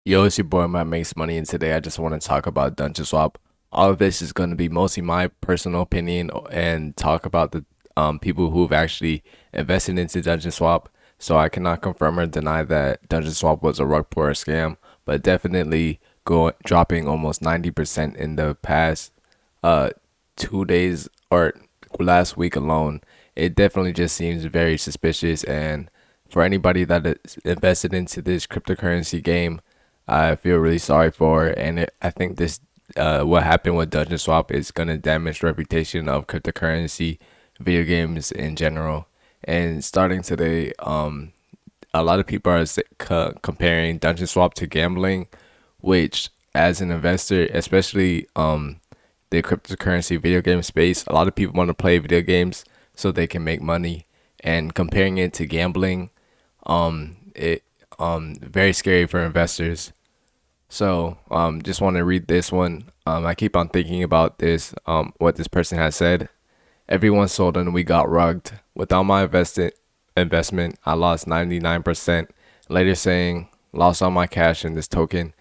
Yo, it's your boy Matt Makes Money, and today I just want to talk about Dungeon Swap. All of this is going to be mostly my personal opinion and talk about the people who've actually invested into Dungeon Swap. So I cannot confirm or deny that Dungeon Swap was a rug pull or scam, but definitely dropping almost 90% in the past 2 days or last week alone. It definitely just seems very suspicious, and for anybody that is invested into this cryptocurrency game, I feel really sorry for it, and I think this what happened with Dungeon Swap is gonna damage the reputation of cryptocurrency video games in general. And starting today, a lot of people are comparing Dungeon Swap to gambling, which as an investor, especially the cryptocurrency video game space, a lot of people want to play video games so they can make money, and comparing it to gambling, it very scary for investors. So, just want to read this one. I keep on thinking about this, what this person has said. Everyone sold and we got rugged. Without my investment, I lost 99%. Later saying, lost all my cash in this token.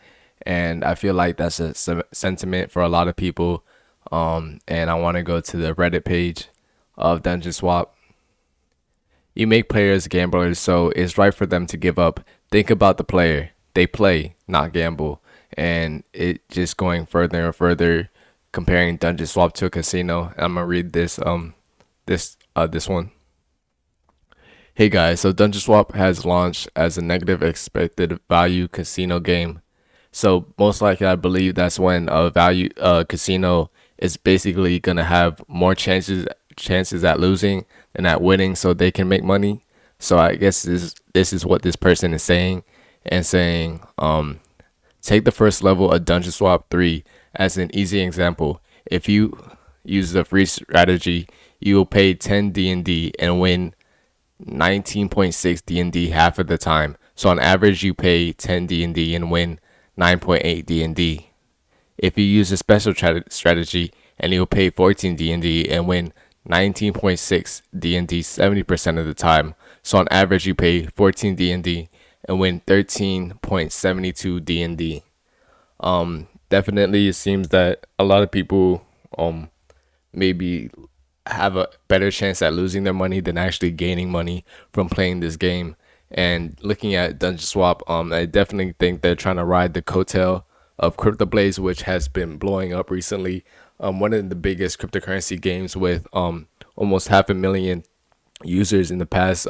And I feel like that's a sentiment for a lot of people. And I want to go to the Reddit page of Dungeon Swap. You make players gamblers, so it's right for them to give up. Think about the player. They play, not gamble. And it just going further and further, comparing Dungeon Swap to a casino. I'm gonna read this one. Hey guys, so Dungeon Swap has launched as a negative expected value casino game. So most likely, I believe that's when a value casino is basically gonna have more chances at losing than at winning, so they can make money. So I guess this is what this person is saying, and saying take the first level of Dungeon Swap 3 as an easy example. If you use the free strategy, you will pay 10 D&D and win 19.6 D&D half of the time. So on average, you pay 10 D&D and win 9.8 D&D. If you use a special strategy, and you'll pay 14 D&D and win 19.6 D&D 70% of the time. So on average, you pay 14 D&D and win 13.72 D&D. Definitely, it seems that a lot of people maybe have a better chance at losing their money than actually gaining money from playing this game. And looking at Dungeon Swap, I definitely think they're trying to ride the coattail of CryptoBlaze, which has been blowing up recently. One of the biggest cryptocurrency games with almost 500,000 users in the past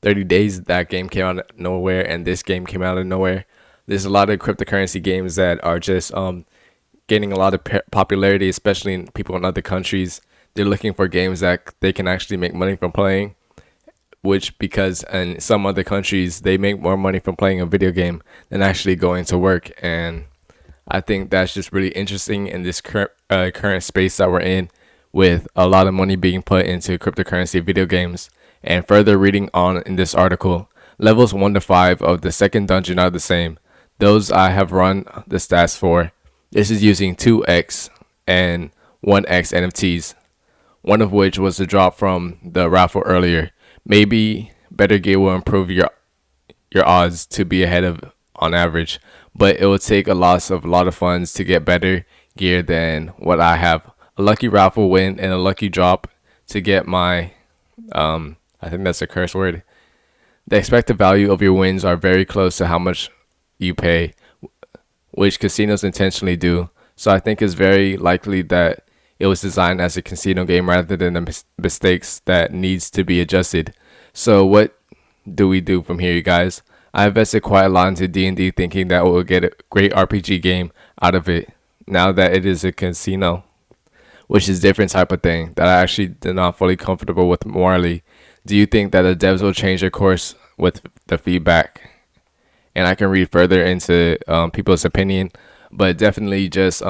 30 days. That game came out of nowhere, and this game came out of nowhere. There's a lot of cryptocurrency games that are just gaining a lot of popularity, especially in people in other countries. They're looking for games that they can actually make money from playing, which, because in some other countries they make more money from playing a video game than actually going to work. And I think that's just really interesting in this current space that we're in, with a lot of money being put into cryptocurrency video games. And further reading on in this article, levels 1 to 5 of the second dungeon are the same. Those I have run the stats for. This is using 2x and 1x NFTs, one of which was the drop from the raffle earlier. Maybe better gear will improve your odds to be ahead of on average, but it will take a loss of a lot of funds to get better gear than what I have. A lucky raffle win and a lucky drop to get my I think that's a curse word. The expected value of your wins are very close to how much you pay, which casinos intentionally do. So I think it's very likely that it was designed as a casino game rather than the mistakes that needs to be adjusted. So what do we do from here, you guys? I invested quite a lot into D&D thinking that we'll get a great RPG game out of it. Now that it is a casino, which is a different type of thing that I actually did not fully comfortable with morally. Do you think that the devs will change their course with the feedback? And I can read further into people's opinion, but definitely just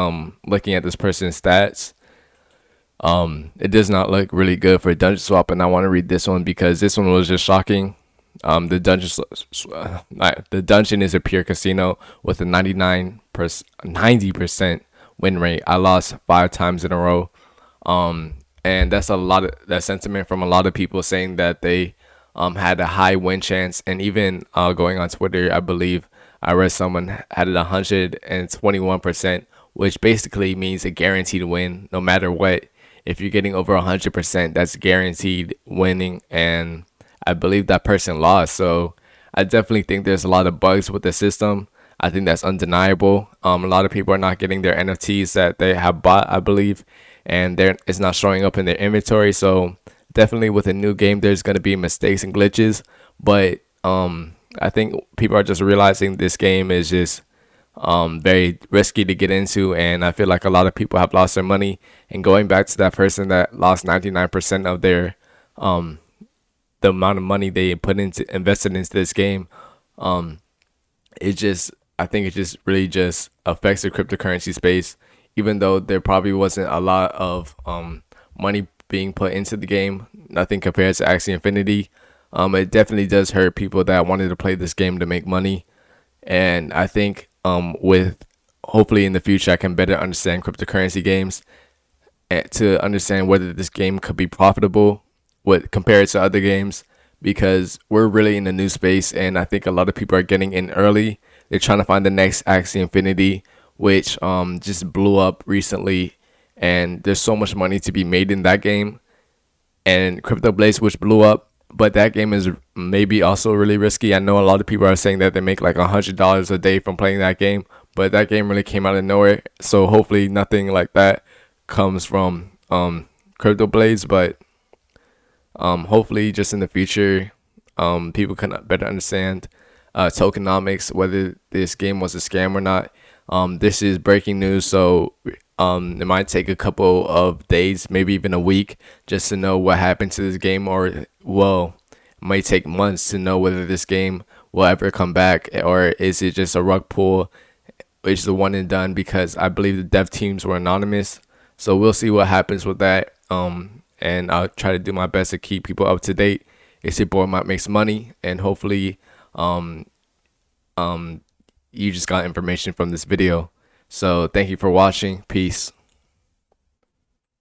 looking at this person's stats, it does not look really good for Dungeon Swap. And I want to read this one because this one was just shocking. The dungeon is a pure casino with a 90% win rate. I lost 5 times in a row. And that's a lot of that sentiment from a lot of people saying that they had a high win chance. And even going on Twitter, I believe I read someone had it 121%, which basically means a guaranteed win no matter what. If you're getting over 100%, that's guaranteed winning, and I believe that person lost. So I definitely think there's a lot of bugs with the system. I think that's undeniable. A lot of people are not getting their NFTs that they have bought, I believe, and it's not showing up in their inventory. So definitely with a new game, there's going to be mistakes and glitches, but I think people are just realizing this game is just very risky to get into, and I feel like a lot of people have lost their money. And going back to that person that lost 99% of their the amount of money they invested into this game, it just I think it just really just affects the cryptocurrency space. Even though there probably wasn't a lot of money being put into the game, nothing compared to Axie Infinity. It definitely does hurt people that wanted to play this game to make money. And I think with hopefully in the future I can better understand cryptocurrency games and to understand whether this game could be profitable with compared to other games, because we're really in a new space and I think a lot of people are getting in early. They're trying to find the next Axie Infinity, which just blew up recently, and there's so much money to be made in that game. And Crypto Blaze, which blew up, but that game is maybe also really risky. I know a lot of people are saying that they make like $100 a day from playing that game, but that game really came out of nowhere. So hopefully nothing like that comes from Crypto Blaze, but hopefully just in the future, people can better understand tokenomics, whether this game was a scam or not. This is breaking news, so it might take a couple of days, maybe even a week, just to know what happened to this game, or well, it might take months to know whether this game will ever come back, or is it just a rug pull, which is a one and done, because I believe the dev teams were anonymous. So we'll see what happens with that. And I'll try to do my best to keep people up to date. It's your boy Mike Makes Money, and hopefully you just got information from this video. So thank you for watching. Peace.